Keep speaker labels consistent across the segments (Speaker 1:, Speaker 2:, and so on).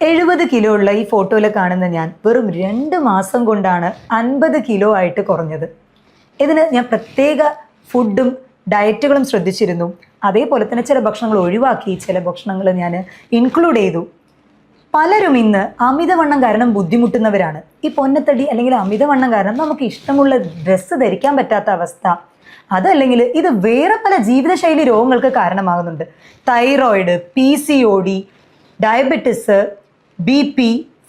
Speaker 1: 70 kilo ഉള്ള ഈ ഫോട്ടോയിൽ കാണുന്ന ഞാൻ വെറും 2 മാസം കൊണ്ടാണ് 50 കിലോ ആയിട്ട് കുറഞ്ഞത്. ഇതിന് ഞാൻ പ്രത്യേക ഫുഡും ഡയറ്റുകളും ശ്രദ്ധിച്ചിരുന്നു. അതേപോലെ തന്നെ ചില ഭക്ഷണങ്ങൾ ഒഴിവാക്കി, ചില ഭക്ഷണങ്ങൾ ഞാൻ ഇൻക്ലൂഡ് ചെയ്തു. പലരും ഇന്ന് അമിതവണ്ണം കാരണം ബുദ്ധിമുട്ടുന്നവരാണ്. ഈ പൊന്നത്തടി അല്ലെങ്കിൽ അമിതവണ്ണം കാരണം നമുക്ക് ഇഷ്ടമുള്ള ഡ്രസ്സ് ധരിക്കാൻ പറ്റാത്ത അവസ്ഥ, അതല്ലെങ്കിൽ ഇത് വേറെ പല ജീവിതശൈലി രോഗങ്ങൾക്ക് കാരണമാകുന്നുണ്ട്. Thyroid, PCOD, diabetes, BP,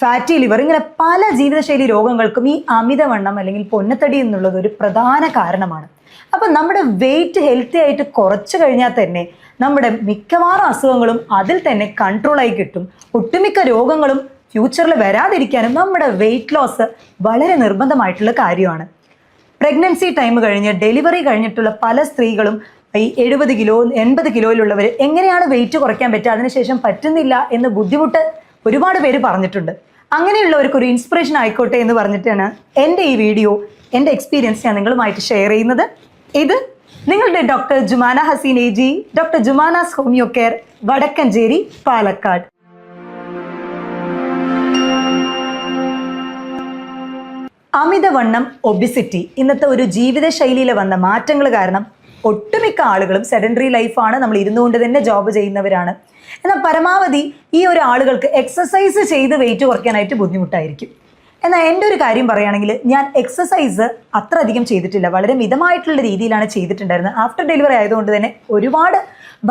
Speaker 1: fatty liver, ഇങ്ങനെ പല ജീവിതശൈലി രോഗങ്ങൾക്കും ഈ അമിതവണ്ണം അല്ലെങ്കിൽ പൊന്നത്തടി എന്നുള്ളത് ഒരു പ്രധാന കാരണമാണ്. അപ്പം നമ്മുടെ വെയിറ്റ് ഹെൽത്തി ആയിട്ട് കുറച്ച് കഴിഞ്ഞാൽ തന്നെ നമ്മുടെ മിക്കവാറും അസുഖങ്ങളും അതിൽ തന്നെ കൺട്രോളായി കിട്ടും. ഒട്ടുമിക്ക രോഗങ്ങളും ഫ്യൂച്ചറിൽ വരാതിരിക്കാനും നമ്മുടെ വെയിറ്റ് ലോസ് വളരെ നിർബന്ധമായിട്ടുള്ള കാര്യമാണ്. പ്രഗ്നൻസി ടൈം കഴിഞ്ഞ് ഡെലിവറി കഴിഞ്ഞിട്ടുള്ള പല സ്ത്രീകളും ഈ 70 കിലോ 80 കിലോയിലുള്ളവർ എങ്ങനെയാണ് വെയിറ്റ് കുറയ്ക്കാൻ പറ്റുക, അതിനുശേഷം പറ്റുന്നില്ല എന്ന് ബുദ്ധിമുട്ട് ഒരുപാട് പേര് പറഞ്ഞിട്ടുണ്ട്. അങ്ങനെയുള്ളവർക്ക് ഒരു ഇൻസ്പിറേഷൻ ആയിക്കോട്ടെ എന്ന് പറഞ്ഞിട്ടാണ് എൻ്റെ ഈ വീഡിയോ, എൻ്റെ എക്സ്പീരിയൻസ് ഞാൻ നിങ്ങളുമായിട്ട് ഷെയർ ചെയ്യുന്നത്. ഇത് നിങ്ങളുടെ doctor Jumana Haseen AG, doctor Jumana's homeo care, Vadakkencherry, Palakkad. അമിതവണ്ണം, ഒബിസിറ്റി ഇന്നത്തെ ഒരു ജീവിതശൈലിയിൽ വന്ന മാറ്റങ്ങൾ കാരണം ഒട്ടുമിക്ക ആളുകളും സെഡൻഡറി ലൈഫാണ്, നമ്മൾ ഇരുന്നുകൊണ്ട് തന്നെ ജോബ് ചെയ്യുന്നവരാണ്. എന്നാൽ പരമാവധി ഈ ഒരു ആളുകൾക്ക് എക്സസൈസ് ചെയ്ത് വെയിറ്റ് കുറയ്ക്കാനായിട്ട് ബുദ്ധിമുട്ടായിരിക്കും. എന്നാൽ എൻ്റെ ഒരു കാര്യം പറയുകയാണെങ്കിൽ, ഞാൻ എക്സസൈസ് അത്ര അധികം ചെയ്തിട്ടില്ല, വളരെ മിതമായിട്ടുള്ള രീതിയിലാണ് ചെയ്തിട്ടുണ്ടായിരുന്നത്. ആഫ്റ്റർ ഡെലിവറി ആയതുകൊണ്ട് തന്നെ ഒരുപാട്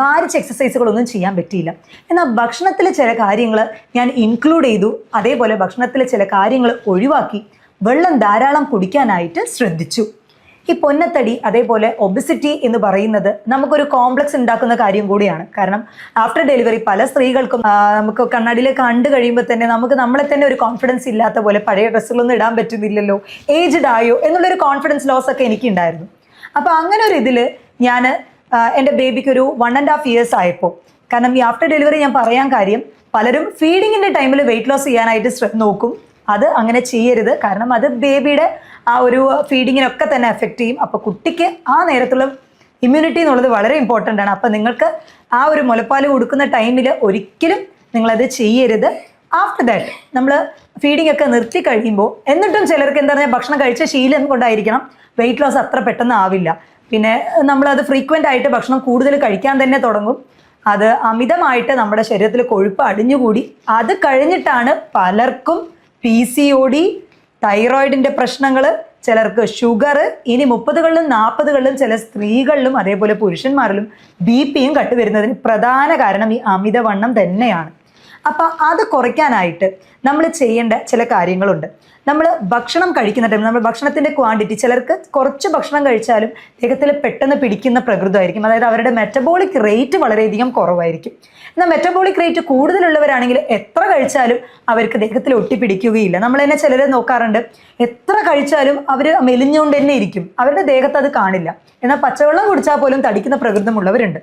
Speaker 1: ഭാരിച്ച എക്സസൈസുകളൊന്നും ചെയ്യാൻ പറ്റിയില്ല. എന്നാൽ ഭക്ഷണത്തിൽ ചില കാര്യങ്ങൾ ഞാൻ ഇൻക്ലൂഡ് ചെയ്തു, അതേപോലെ ഭക്ഷണത്തിൽ ചില കാര്യങ്ങൾ ഒഴിവാക്കി വെള്ളം ധാരാളം കുടിക്കാനായിട്ട് ശ്രദ്ധിച്ചു. ഈ പൊന്നത്തടി അതേപോലെ ഒബിസിറ്റി എന്ന് പറയുന്നത് നമുക്കൊരു കോംപ്ലക്സ് ഉണ്ടാക്കുന്ന കാര്യം കൂടിയാണ്. കാരണം ആഫ്റ്റർ ഡെലിവറി പല സ്ത്രീകൾക്കും നമുക്ക് കണ്ണാടിയിൽ കണ്ടു കഴിയുമ്പോൾ തന്നെ നമുക്ക് നമ്മളെ തന്നെ ഒരു കോൺഫിഡൻസ് ഇല്ലാത്ത പോലെ, പഴയ ഡ്രസ്സുകളൊന്നും ഇടാൻ പറ്റുന്നില്ലല്ലോ, ഏജ്ഡ് ആയോ എന്നുള്ളൊരു കോൺഫിഡൻസ് ലോസ് ഒക്കെ എനിക്കുണ്ടായിരുന്നു. അപ്പോൾ അങ്ങനെ ഒരു ഇതിൽ ഞാൻ എൻ്റെ ബേബിക്ക് ഒരു 1.5 years ആയപ്പോൾ, കാരണം ഈ ആഫ്റ്റർ ഡെലിവറി ഞാൻ പറയാൻ കാര്യം, പലരും ഫീഡിങ്ങിൻ്റെ ടൈമിൽ വെയിറ്റ് ലോസ് ചെയ്യാനായിട്ട് നോക്കും. അത് അങ്ങനെ ചെയ്യരുത്, കാരണം അത് ബേബിയുടെ ആ ഒരു ഫീഡിങ്ങിനൊക്കെ തന്നെ എഫക്റ്റ് ചെയ്യും. അപ്പോൾ കുട്ടിക്ക് ആ നേരത്തുള്ള ഇമ്മ്യൂണിറ്റി എന്നുള്ളത് വളരെ ഇമ്പോർട്ടൻ്റ് ആണ്. അപ്പോൾ നിങ്ങൾക്ക് ആ ഒരു മുലപ്പാൽ കൊടുക്കുന്ന ടൈമിൽ ഒരിക്കലും നിങ്ങളത് ചെയ്യരുത്. ആഫ്റ്റർ ദാറ്റ് നമ്മൾ ഫീഡിങ് ഒക്കെ നിർത്തി കഴിയുമ്പോൾ, എന്നിട്ടും ചിലർക്ക് എന്താ പറയുക, ഭക്ഷണം കഴിച്ച ശീലം കൊണ്ടായിരിക്കണം വെയിറ്റ് ലോസ് അത്ര പെട്ടെന്ന് ആവില്ല. പിന്നെ നമ്മളത് ഫ്രീക്വൻ്റ് ആയിട്ട് ഭക്ഷണം കൂടുതൽ കഴിക്കാൻ തന്നെ തുടങ്ങും. അത് അമിതമായിട്ട് നമ്മുടെ ശരീരത്തിൽ കൊഴുപ്പ് അടിഞ്ഞുകൂടി അത് കഴിഞ്ഞിട്ടാണ് പലർക്കും PCOD, തൈറോയിഡിൻ്റെ പ്രശ്നങ്ങൾ, ചിലർക്ക് ഷുഗർ, ഇനി 30കളിലും 40കളിലും ചില സ്ത്രീകളിലും അതേപോലെ പുരുഷന്മാരിലും BPയും കണ്ടുവരുന്നതിന് പ്രധാന കാരണം ഈ അമിതവണ്ണം തന്നെയാണ്. അപ്പോൾ അത് കുറയ്ക്കാനായിട്ട് നമ്മൾ ചെയ്യേണ്ട ചില കാര്യങ്ങളുണ്ട്. നമ്മൾ ഭക്ഷണം കഴിക്കുന്ന ടൈം നമ്മൾ ഭക്ഷണത്തിൻ്റെ ക്വാണ്ടിറ്റി, ചിലർക്ക് കുറച്ച് ഭക്ഷണം കഴിച്ചാലും ദേഹത്തിൽ പെട്ടെന്ന് പിടിക്കുന്ന പ്രകൃതമായിരിക്കും. അതായത് അവരുടെ മെറ്റബോളിക് റേറ്റ് വളരെയധികം കുറവായിരിക്കും. എന്നാൽ മെറ്റബോളിക് റേറ്റ് കൂടുതലുള്ളവരാണെങ്കിൽ എത്ര കഴിച്ചാലും അവർക്ക് ദേഹത്തിൽ ഒട്ടിപ്പിടിക്കുകയില്ല. നമ്മൾ തന്നെ ചിലരെ നോക്കാറുണ്ട്, എത്ര കഴിച്ചാലും അവർ മെലിഞ്ഞുകൊണ്ട് തന്നെ ഇരിക്കും, അവരുടെ ദേഹത്ത് അത് കാണില്ല. എന്നാൽ പച്ചവെള്ളം കുടിച്ചാൽ പോലും തടിക്കുന്ന പ്രകൃതമുള്ളവരുണ്ട്.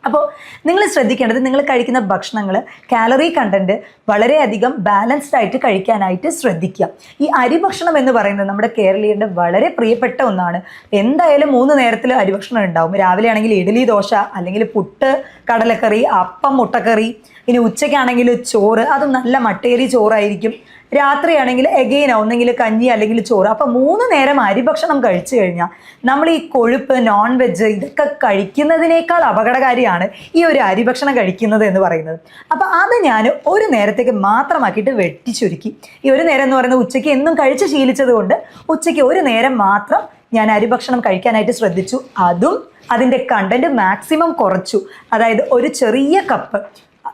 Speaker 1: അപ്പോൾ നിങ്ങൾ ശ്രദ്ധിക്കേണ്ടത്, നിങ്ങൾ കഴിക്കുന്ന ഭക്ഷണങ്ങൾ കാലറി കണ്ടൻറ്റ് വളരെയധികം ബാലൻസ്ഡ് ആയിട്ട് കഴിക്കാനായിട്ട് ശ്രദ്ധിക്കുക. ഈ അരി ഭക്ഷണം എന്ന് പറയുന്നത് നമ്മുടെ കേരളീയരുടെ വളരെ പ്രിയപ്പെട്ട ഒന്നാണ്. എന്തായാലും 3 നേരത്തിൽ അരി ഭക്ഷണം ഉണ്ടാവും. രാവിലെ ആണെങ്കിൽ ഇഡ്ഡലി, ദോശ, അല്ലെങ്കിൽ പുട്ട്, കടലക്കറി, അപ്പം, മുട്ടക്കറി. ഇനി ഉച്ചയ്ക്കാണെങ്കിൽ ചോറ്, അതും നല്ല മട്ടേരി ചോറായിരിക്കും. രാത്രിയാണെങ്കിൽ എഗെയിൻ ഒന്നെങ്കിൽ കഞ്ഞി അല്ലെങ്കിൽ ചോറ്. അപ്പം 3 നേരം അരിഭക്ഷണം കഴിച്ചു കഴിഞ്ഞാൽ നമ്മൾ ഈ കൊഴുപ്പ്, നോൺ വെജ് ഇതൊക്കെ കഴിക്കുന്നതിനേക്കാൾ അപകടകാരിയാണ് ഈ ഒരു അരിഭക്ഷണം കഴിക്കുന്നത് എന്ന് പറയുന്നത്. അപ്പം അത് ഞാൻ ഒരു നേരത്തേക്ക് മാത്രമാക്കിയിട്ട് വെട്ടിച്ചുരുക്കി. ഈ ഒരു നേരം എന്ന് പറയുന്നത് ഉച്ചയ്ക്ക് എന്നും കഴിച്ച് ശീലിച്ചത് കൊണ്ട് ഉച്ചയ്ക്ക് ഒരു നേരം മാത്രം ഞാൻ അരിഭക്ഷണം കഴിക്കാനായിട്ട് ശ്രദ്ധിച്ചു. അതും അതിൻ്റെ കണ്ടൻറ്റ് മാക്സിമം കുറച്ചു. അതായത് ഒരു ചെറിയ കപ്പ്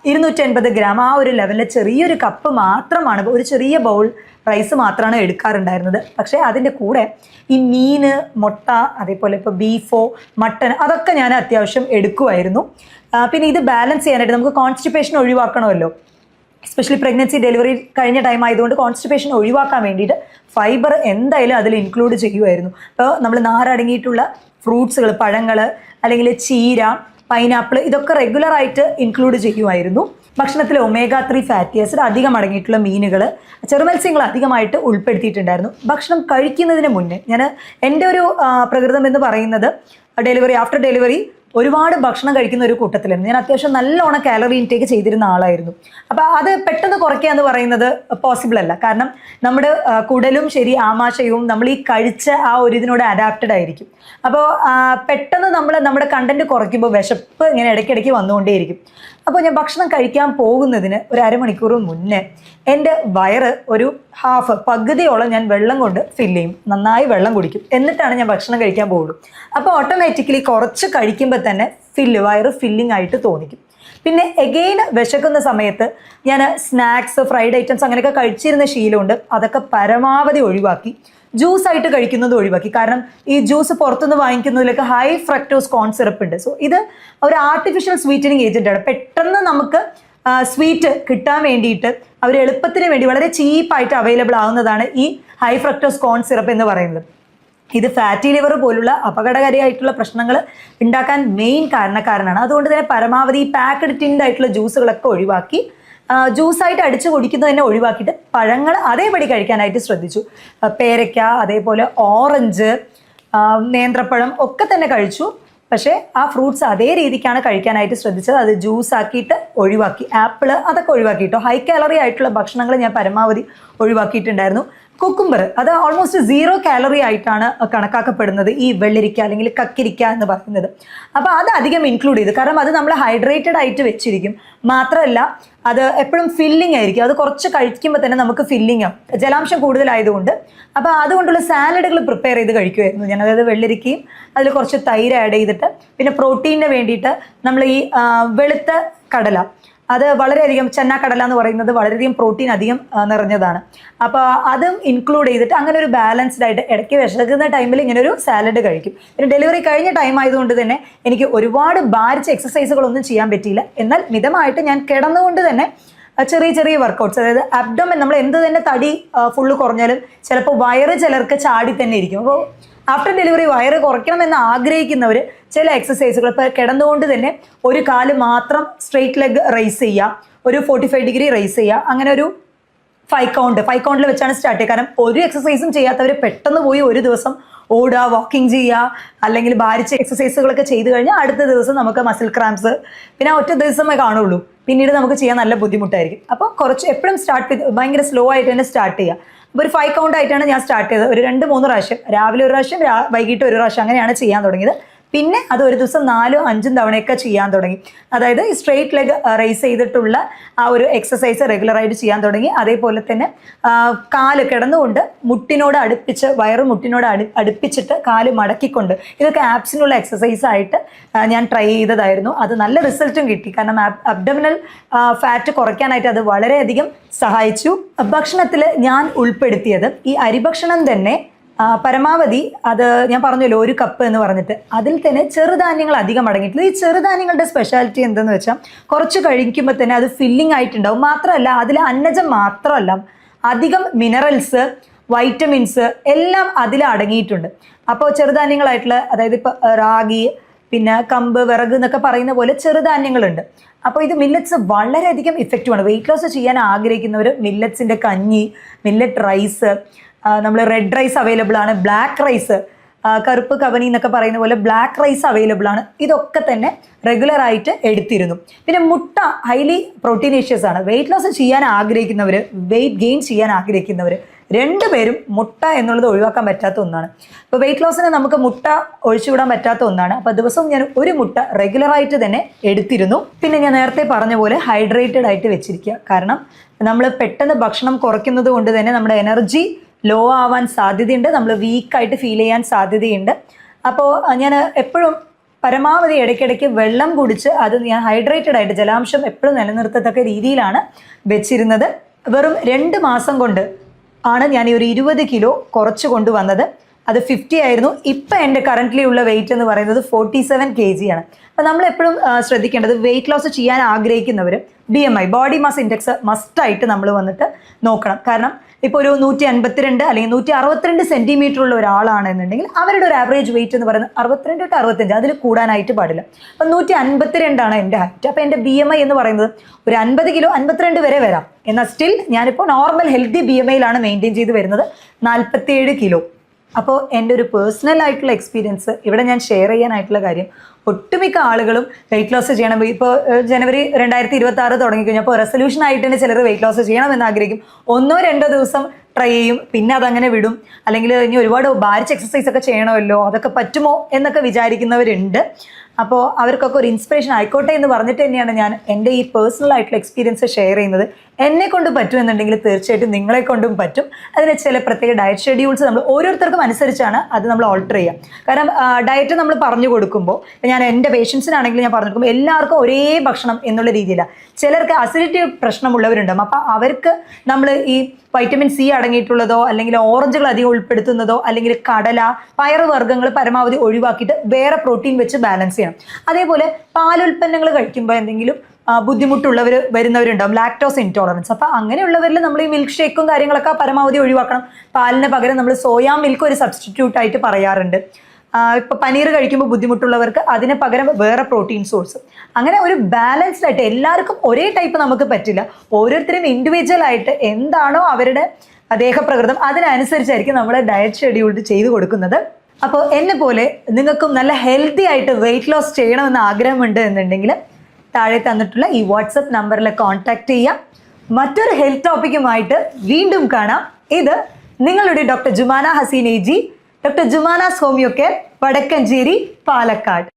Speaker 1: 250 ഗ്രാം ആ ഒരു ലെവലിൽ ചെറിയൊരു കപ്പ് മാത്രമാണ്, ഒരു ചെറിയ ബൗൾ റൈസ് മാത്രമാണ് എടുക്കാറുണ്ടായിരുന്നത്. പക്ഷേ അതിൻ്റെ കൂടെ ഈ മീന്, മുട്ട, അതേപോലെ ഇപ്പോൾ ബീഫോ മട്ടൺ അതൊക്കെ ഞാൻ അത്യാവശ്യം എടുക്കുമായിരുന്നു. പിന്നെ ഇത് ബാലൻസ് ചെയ്യാനായിട്ട് നമുക്ക് കോൺസ്റ്റിപ്പേഷൻ ഒഴിവാക്കണമല്ലോ. എസ്പെഷ്യലി പ്രഗ്നൻസി ഡെലിവറി കഴിഞ്ഞ ടൈം ആയതുകൊണ്ട് കോൺസ്റ്റിപ്പേഷൻ ഒഴിവാക്കാൻ വേണ്ടിയിട്ട് ഫൈബർ എന്തായാലും അതിൽ ഇൻക്ലൂഡ് ചെയ്യുമായിരുന്നു. അപ്പോൾ നമ്മൾ നാരടങ്ങിയിട്ടുള്ള ഫ്രൂട്ട്സുകൾ, പഴങ്ങൾ, അല്ലെങ്കിൽ ചീര, പൈനാപ്പിൾ ഇതൊക്കെ റെഗുലറായിട്ട് ഇൻക്ലൂഡ് ചെയ്യുമായിരുന്നു. ഭക്ഷണത്തിൽ omega-3 ഫാറ്റി ആസിഡ് അധികം അടങ്ങിയിട്ടുള്ള മീനുകൾ, ചെറുമത്സ്യങ്ങൾ അധികമായിട്ട് ഉൾപ്പെടുത്തിയിട്ടുണ്ടായിരുന്നു. ഭക്ഷണം കഴിക്കുന്നതിന് മുന്നേ എൻ്റെ ഒരു പ്രകൃതം എന്ന് പറയുന്നത്, ആഫ്റ്റർ ഡെലിവറി ഒരുപാട് ഭക്ഷണം കഴിക്കുന്ന ഒരു കൂട്ടത്തിലായിരുന്നു. ഞാൻ അത്യാവശ്യം നല്ലോണം കാലറി ഇൻടേക്ക് ചെയ്തിരുന്ന ആളായിരുന്നു. അപ്പോൾ അത് പെട്ടെന്ന് കുറയ്ക്കുക എന്ന് പറയുന്നത് പോസിബിൾ അല്ല. കാരണം നമ്മുടെ കുടലും ശരി ആമാശയവും നമ്മൾ ഈ കഴിച്ച ആ ഒരു ഇതിനോട് അഡാപ്റ്റഡ് ആയിരിക്കും. അപ്പോൾ പെട്ടെന്ന് നമ്മുടെ കണ്ടന്റ് കുറയ്ക്കുമ്പോൾ വിശപ്പ് ഇങ്ങനെ ഇടയ്ക്കിടയ്ക്ക് വന്നുകൊണ്ടേയിരിക്കും. അപ്പോൾ ഞാൻ ഭക്ഷണം കഴിക്കാൻ പോകുന്നതിന് ഒരു അരമണിക്കൂർ മുന്നേ എൻ്റെ വയറ് ഒരു പകുതിയോളം ഞാൻ വെള്ളം കൊണ്ട് ഫില്ല് ചെയ്യും. നന്നായി വെള്ളം കുടിക്കും. എന്നിട്ടാണ് ഞാൻ ഭക്ഷണം കഴിക്കാൻ പോകുള്ളൂ. അപ്പോൾ ഓട്ടോമാറ്റിക്കലി കുറച്ച് കഴിക്കുമ്പോൾ തന്നെ വയറ് ഫില്ലിംഗ് ആയിട്ട് തോന്നിക്കും. പിന്നെ എഗെയിൻ വിശക്കുന്ന സമയത്ത് ഞാൻ സ്നാക്സ്, ഫ്രൈഡ് ഐറ്റംസ് അങ്ങനെയൊക്കെ കഴിച്ചിരുന്ന ശീലമുണ്ട്. അതൊക്കെ പരമാവധി ഒഴിവാക്കി ജ്യൂസ് ആയിട്ട് കഴിക്കുന്നത് ഒഴിവാക്കി. കാരണം ഈ ജ്യൂസ് പുറത്തുനിന്ന് വാങ്ങിക്കുന്നതിലൊക്കെ ഹൈ ഫ്രക്ടോസ് കോൺ സിറപ്പ് ഉണ്ട്. സോ ഇത് ഒരു ആർട്ടിഫിഷ്യൽ സ്വീറ്റനിങ് ഏജന്റ് ആണ്. പെട്ടെന്ന് നമുക്ക് സ്വീറ്റ് കിട്ടാൻ വേണ്ടിയിട്ട് അവർ എളുപ്പത്തിന് വേണ്ടി വളരെ ചീപ്പായിട്ട് അവൈലബിൾ ആവുന്നതാണ് ഈ ഹൈ ഫ്രക്ടോസ് കോൺ സിറപ്പ് എന്ന് പറയുന്നത്. ഇത് ഫാറ്റി ലിവർ പോലുള്ള അപകടകാരിയായിട്ടുള്ള പ്രശ്നങ്ങൾ ഉണ്ടാക്കാൻ മെയിൻ കാരണക്കാരനാണ്. അതുകൊണ്ട് തന്നെ പരമാവധി ഈ പാക്കഡ് ടിൻഡ് ആയിട്ടുള്ള ജ്യൂസുകളൊക്കെ ഒഴിവാക്കി ജ്യൂസായിട്ട് അടിച്ചു കുടിക്കുന്നത് തന്നെ ഒഴിവാക്കിയിട്ട് പഴങ്ങൾ അതേപടി കഴിക്കാനായിട്ട് ശ്രദ്ധിച്ചു. പേരയ്ക്ക, അതേപോലെ ഓറഞ്ച്, നേന്ത്രപ്പഴം ഒക്കെ തന്നെ കഴിച്ചു. പക്ഷേ ആ ഫ്രൂട്ട്സ് അതേ രീതിക്കാണ് കഴിക്കാനായിട്ട് ശ്രദ്ധിച്ചത്. അത് ജ്യൂസ് ആക്കിയിട്ട് ഒഴിവാക്കി. ആപ്പിൾ അതൊക്കെ ഒഴിവാക്കിയിട്ടോ. ഹൈ കാലറി ആയിട്ടുള്ള ഭക്ഷണങ്ങൾ ഞാൻ പരമാവധി ഒഴിവാക്കിയിട്ടുണ്ടായിരുന്നു. കുക്കുംബർ അത് ഓൾമോസ്റ്റ് 0 കാലറി ആയിട്ടാണ് കണക്കാക്കപ്പെടുന്നത്, ഈ വെള്ളരിക്ക അല്ലെങ്കിൽ കക്കിരിക്ക എന്ന് പറയുന്നത്. അപ്പോൾ അത് അധികം ഇൻക്ലൂഡ് ചെയ്തു. കാരണം അത് നമ്മൾ ഹൈഡ്രേറ്റഡ് ആയിട്ട് വെച്ചിരിക്കും. മാത്രമല്ല അത് എപ്പോഴും ഫില്ലിംഗ് ആയിരിക്കും. അത് കുറച്ച് കഴിക്കുമ്പോൾ തന്നെ നമുക്ക് ഫില്ലിംഗ് ആവും, ജലാംശം കൂടുതലായതുകൊണ്ട്. അപ്പോൾ അതുകൊണ്ടുള്ള സാലഡുകൾ പ്രിപ്പയർ ചെയ്ത് കഴിക്കുമായിരുന്നു ഞാൻ. അതായത് വെള്ളരിക്കയും അതിൽ കുറച്ച് തൈര് ആഡ് ചെയ്തിട്ട്, പിന്നെ പ്രോട്ടീനിന് വേണ്ടിയിട്ട് നമ്മൾ ഈ വെളുത്ത കടല, അത് വളരെയധികം ചെന്നാക്കടല എന്ന് പറയുന്നത് വളരെയധികം പ്രോട്ടീൻ അധികം നിറഞ്ഞതാണ്. അപ്പോൾ അതും ഇൻക്ലൂഡ് ചെയ്തിട്ട് അങ്ങനെ ഒരു ബാലൻസ്ഡ് ആയിട്ട് ഇടയ്ക്ക് വിശക്കുന്ന ടൈമിൽ ഇങ്ങനെ ഒരു സാലഡ് കഴിക്കും. പിന്നെ ഡെലിവറി കഴിഞ്ഞ ടൈം ആയതുകൊണ്ട് തന്നെ എനിക്ക് ഒരുപാട് ഭാരിച്ച എക്സസൈസുകളൊന്നും ചെയ്യാൻ പറ്റിയില്ല. എന്നാൽ മിതമായിട്ട് ഞാൻ കിടന്നുകൊണ്ട് തന്നെ ചെറിയ ചെറിയ വർക്കൗട്ട്സ്, അതായത് അബ്ഡോമൻ, നമ്മൾ എന്ത് തന്നെ തടി ഫുള്ള് കുറഞ്ഞാലും ചിലപ്പോൾ വയറ് ചിലർക്ക് ചാടി തന്നെ ഇരിക്കും. അപ്പോൾ ആഫ്റ്റർ ഡെലിവറി വയറ് കുറയ്ക്കണമെന്ന് ആഗ്രഹിക്കുന്നവർ ചില എക്സസൈസുകൾ, ഇപ്പോൾ കിടന്നുകൊണ്ട് തന്നെ ഒരു കാല് മാത്രം സ്ട്രെയിറ്റ് ലെഗ് റൈസ് ചെയ്യുക, ഒരു 45 ഡിഗ്രി റൈസ് ചെയ്യുക, അങ്ങനെ ഒരു 5 കൗണ്ടിൽ വെച്ചാണ് സ്റ്റാർട്ട് ചെയ്യുക. കാരണം ഒരു എക്സസൈസും ചെയ്യാത്തവർ പെട്ടെന്ന് പോയി ഒരു ദിവസം ഓടുക, വാക്കിംഗ് ചെയ്യുക, അല്ലെങ്കിൽ ഭാരിച്ച എക്സസൈസുകളൊക്കെ ചെയ്ത് കഴിഞ്ഞാൽ അടുത്ത ദിവസം നമുക്ക് മസിൽ ക്രാംസ്, പിന്നെ ഒറ്റ ദിവസമേ കാണുള്ളൂ, പിന്നീട് നമുക്ക് ചെയ്യാൻ നല്ല ബുദ്ധിമുട്ടായിരിക്കും. അപ്പോൾ കുറച്ച് എപ്പോഴും സ്റ്റാർട്ട് ചെയ്ത് ഭയങ്കര സ്ലോ ആയിട്ട് തന്നെ സ്റ്റാർട്ട് ചെയ്യുക. അപ്പോൾ ഒരു 5 കൗണ്ട് ആയിട്ടാണ് ഞാൻ സ്റ്റാർട്ട് ചെയ്തത്. ഒരു 2-3 പ്രാവശ്യം, രാവിലെ ഒരു പ്രാവശ്യം, വൈകിട്ട് ഒരു പ്രാവശ്യം, അങ്ങനെയാണ് ചെയ്യാൻ തുടങ്ങിയത്. പിന്നെ അത് ഒരു ദിവസം 4-5 തവണയൊക്കെ ചെയ്യാൻ തുടങ്ങി. അതായത് ഈ സ്ട്രെയിറ്റ് ലെഗ് റൈസ് ചെയ്തിട്ടുള്ള ആ ഒരു എക്സസൈസ് റെഗുലറായിട്ട് ചെയ്യാൻ തുടങ്ങി. അതേപോലെ തന്നെ കാല് കിടന്നുകൊണ്ട് മുട്ടിനോട് അടുപ്പിച്ച്, വയറ് മുട്ടിനോട് അടുപ്പിച്ചിട്ട് കാല് മടക്കിക്കൊണ്ട്, ഇതൊക്കെ ആപ്സിനുള്ള എക്സസൈസ് ആയിട്ട് ഞാൻ ട്രൈ ചെയ്തതായിരുന്നു. അത് നല്ല റിസൾട്ടും കിട്ടി. കാരണം അബ്ഡമിനൽ ഫാറ്റ് കുറയ്ക്കാനായിട്ട് അത് വളരെയധികം സഹായിച്ചു. ഭക്ഷണത്തിൽ ഞാൻ ഉൾപ്പെടുത്തിയത് ഈ അരിഭക്ഷണം തന്നെ പരമാവധി, അത് ഞാൻ പറഞ്ഞല്ലോ 1 കപ്പ് എന്ന് പറഞ്ഞിട്ട്, അതിൽ തന്നെ ചെറുധാന്യങ്ങൾ അധികം അടങ്ങിയിട്ടില്ല. ഈ ചെറുധാന്യങ്ങളുടെ സ്പെഷ്യാലിറ്റി എന്തെന്ന് വെച്ചാൽ കുറച്ച് കഴിക്കുമ്പോൾ തന്നെ അത് ഫില്ലിംഗ് ആയിട്ടുണ്ടാവും. മാത്രമല്ല അതിൽ അന്നജം മാത്രമല്ല, അധികം മിനറൽസ്, വൈറ്റമിൻസ് എല്ലാം അതിൽ അടങ്ങിയിട്ടുണ്ട്. അപ്പോൾ ചെറുധാന്യങ്ങളായിട്ടുള്ള, അതായത് ഇപ്പോൾ റാഗി, പിന്നെ കമ്പ്, വിറക് എന്നൊക്കെ പറയുന്ന പോലെ ചെറുധാന്യങ്ങളുണ്ട്. അപ്പോൾ ഇത് മില്ലറ്റ്സ് വളരെയധികം ഇഫക്റ്റീവാണ്. വെയിറ്റ് ലോസ് ചെയ്യാൻ ആഗ്രഹിക്കുന്നവർ മില്ലറ്റ്സിൻ്റെ കഞ്ഞി, മില്ലറ്റ് റൈസ്, നമ്മൾ റെഡ് റൈസ് അവൈലബിൾ ആണ്, ബ്ലാക്ക് റൈസ്, കറുപ്പ് കവനി എന്നൊക്കെ പറയുന്ന പോലെ ബ്ലാക്ക് റൈസ് അവൈലബിൾ ആണ്. ഇതൊക്കെ തന്നെ റെഗുലർ ആയിട്ട് എടുത്തിരുന്നു. പിന്നെ മുട്ട ഹൈലി പ്രോട്ടീനേഷ്യസ് ആണ്. വെയിറ്റ് ലോസ് ചെയ്യാൻ ആഗ്രഹിക്കുന്നവർ, വെയിറ്റ് ഗെയിൻ ചെയ്യാൻ ആഗ്രഹിക്കുന്നവർ രണ്ടുപേരും മുട്ട എന്നുള്ളത് ഒഴിവാക്കാൻ പറ്റാത്ത ഒന്നാണ്. ഇപ്പോൾ വെയിറ്റ് ലോസിന് നമുക്ക് മുട്ട ഒഴിച്ചുവിടാൻ പറ്റാത്ത ഒന്നാണ്. അപ്പോൾ ദിവസവും ഞാൻ ഒരു മുട്ട റെഗുലറായിട്ട് തന്നെ എടുത്തിരുന്നു. പിന്നെ ഞാൻ നേരത്തെ പറഞ്ഞ പോലെ ഹൈഡ്രേറ്റഡ് ആയിട്ട് വെച്ചിരിക്കുക. കാരണം നമ്മൾ പെട്ടെന്ന് ഭക്ഷണം കുറയ്ക്കുന്നത് കൊണ്ട് തന്നെ നമ്മുടെ എനർജി ലോ ആവാൻ സാധ്യതയുണ്ട്, നമ്മൾ വീക്കായിട്ട് ഫീൽ ചെയ്യാൻ സാധ്യതയുണ്ട്. അപ്പോൾ ഞാൻ എപ്പോഴും പരമാവധി ഇടയ്ക്കിടയ്ക്ക് വെള്ളം കുടിച്ച് അത് ഞാൻ ഹൈഡ്രേറ്റഡ് ആയിട്ട് ജലാംശം എപ്പോഴും നിലനിർത്തത്തക്ക രീതിയിലാണ് വെച്ചിരുന്നത്. വെറും 2 മാസം കൊണ്ട് ആണ് ഞാൻ ഈ ഒരു 20 കിലോ കുറച്ച് കൊണ്ടുവന്നത്. അത് 50 ആയിരുന്നു. ഇപ്പം എൻ്റെ കറൻ്റ്ലി ഉള്ള വെയിറ്റ് എന്ന് പറയുന്നത് 47 kg ആണ്. അപ്പോൾ നമ്മളെപ്പോഴും ശ്രദ്ധിക്കേണ്ടത്, വെയിറ്റ് ലോസ് ചെയ്യാൻ ആഗ്രഹിക്കുന്നവർ BMI, ബോഡി മാസ് ഇൻഡെക്സ് മസ്റ്റായിട്ട് നമ്മൾ വന്നിട്ട് നോക്കണം. കാരണം ഇപ്പോൾ ഒരു 152 അല്ലെങ്കിൽ 162 സെൻറ്റിമീറ്റർ ഉള്ള ഒരാളാണെന്നുണ്ടെങ്കിൽ അവരുടെ ഒരു ആവറേജ് വെയിറ്റ് എന്ന് പറയുന്നത് 62 to 65, അതിൽ കൂടാനായിട്ട് പാടില്ല. അപ്പം 152 ആണ് എൻ്റെ ഹൈറ്റ്. അപ്പോൾ എൻ്റെ BMI എന്ന് പറയുന്നത് ഒരു 50 കിലോ, 52 വരെ വരാം. എന്നാൽ സ്റ്റിൽ ഞാനിപ്പോൾ നോർമൽ ഹെൽത്തി BMIയിലാണ് മെയിൻറ്റെയിൻ ചെയ്ത് വരുന്നത്. 47 കിലോ. അപ്പോൾ എൻ്റെ ഒരു പേഴ്സണൽ ആയിട്ടുള്ള എക്സ്പീരിയൻസ് ഇവിടെ ഞാൻ ഷെയർ ചെയ്യാനായിട്ടുള്ള കാര്യം, ഒട്ടുമിക്ക ആളുകളും വെയിറ്റ് ലോസ് ചെയ്യണം. ഇപ്പോൾ ജനുവരി 2026 തുടങ്ങിക്കഴിഞ്ഞാൽ അപ്പോൾ റെസൊല്യൂഷൻ ആയിട്ട് തന്നെ ചിലർ വെയിറ്റ് ലോസ് ചെയ്യണമെന്ന് ആഗ്രഹിക്കും. 1-2 ദിവസം ട്രൈ ചെയ്യും, പിന്നെ അതങ്ങനെ വിടും. അല്ലെങ്കിൽ ഇനി ഒരുപാട് ഭാരിച്ച എക്സസൈസ് ഒക്കെ ചെയ്യണമല്ലോ, അതൊക്കെ പറ്റുമോ എന്നൊക്കെ വിചാരിക്കുന്നവരുണ്ട്. അപ്പോൾ അവർക്കൊക്കെ ഒരു ഇൻസ്പിറേഷൻ ആയിക്കോട്ടെ എന്ന് പറഞ്ഞിട്ട് തന്നെയാണ് ഞാൻ എൻ്റെ ഈ പേഴ്സണൽ ആയിട്ടുള്ള എക്സ്പീരിയൻസ് ഷെയർ ചെയ്യുന്നത്. എന്നെ കൊണ്ട് പറ്റുമെന്നുണ്ടെങ്കിൽ തീർച്ചയായിട്ടും നിങ്ങളെ കൊണ്ടും പറ്റും. അതിന് ചില പ്രത്യേക ഡയറ്റ് ഷെഡ്യൂൾസ് നമ്മൾ ഓരോരുത്തർക്കും അനുസരിച്ചാണ് അത് നമ്മൾ ഓൾട്ടർ ചെയ്യുക. കാരണം ഡയറ്റ് നമ്മൾ പറഞ്ഞു കൊടുക്കുമ്പോൾ, ഞാൻ എൻ്റെ പേഷ്യൻസിനാണെങ്കിലും ഞാൻ പറഞ്ഞു കൊടുക്കുമ്പോൾ എല്ലാവർക്കും ഒരേ ഭക്ഷണം എന്നുള്ള രീതിയിലാണ്. ചിലർക്ക് അസിഡിറ്റി പ്രശ്നമുള്ളവരുണ്ടാകും. അപ്പോൾ അവർക്ക് നമ്മൾ ഈ വൈറ്റമിൻ സി അടങ്ങിയിട്ടുള്ളതോ അല്ലെങ്കിൽ ഓറഞ്ചുകൾ അധികം ഉൾപ്പെടുത്തുന്നതോ അല്ലെങ്കിൽ കടല, പയറുവർഗ്ഗങ്ങൾ പരമാവധി ഒഴിവാക്കിയിട്ട് വേറെ പ്രോട്ടീൻ വെച്ച് ബാലൻസ് ചെയ്യണം. അതേപോലെ പാലുൽപ്പന്നങ്ങൾ കഴിക്കുമ്പോൾ എന്തെങ്കിലും ബുദ്ധിമുട്ടുള്ളവർ വരുന്നവരുണ്ടാവും, ലാക്ടോസ് ഇൻടോളറൻസ്. അപ്പോൾ അങ്ങനെയുള്ളവരിൽ നമ്മൾ ഈ മിൽക്ക് ഷേക്കും കാര്യങ്ങളൊക്കെ പരമാവധി ഒഴിവാക്കണം. പാലിന് പകരം നമ്മൾ സോയാ മിൽക്ക് ഒരു സബ്സ്റ്റിറ്റ്യൂട്ട് ആയിട്ട് പറയാറുണ്ട്. ഇപ്പോൾ പനീർ കഴിക്കുമ്പോൾ ബുദ്ധിമുട്ടുള്ളവർക്ക് അതിന് പകരം വേറെ പ്രോട്ടീൻ സോഴ്സ്. അങ്ങനെ ഒരു ബാലൻസ്ഡ് ആയിട്ട്, എല്ലാവർക്കും ഒരേ ടൈപ്പ് നമുക്ക് പറ്റില്ല. ഓരോരുത്തരും ഇൻഡിവിജ്വൽ ആയിട്ട് എന്താണോ അവരുടെ ദേഹപ്രകൃതം അതിനനുസരിച്ചായിരിക്കും നമ്മൾ ഡയറ്റ് ഷെഡ്യൂൾ ചെയ്ത് കൊടുക്കുന്നത്. അപ്പോൾ എന്നെ പോലെ നിങ്ങൾക്കും നല്ല ഹെൽത്തി ആയിട്ട് വെയിറ്റ് ലോസ് ചെയ്യണമെന്ന് ആഗ്രഹമുണ്ട് എന്നുണ്ടെങ്കിൽ താഴെ തന്നിട്ടുള്ള ഈ വാട്സപ്പ് നമ്പറിൽ കോൺടാക്ട് ചെയ്യാം. മറ്റൊരു ഹെൽത്ത് ടോപ്പിക്കുമായിട്ട് വീണ്ടും കാണാം. ഇത് നിങ്ങളുടെ doctor Jumana Haseen AG, doctor Jumana's homeo care, Vadakkencherry, Palakkad.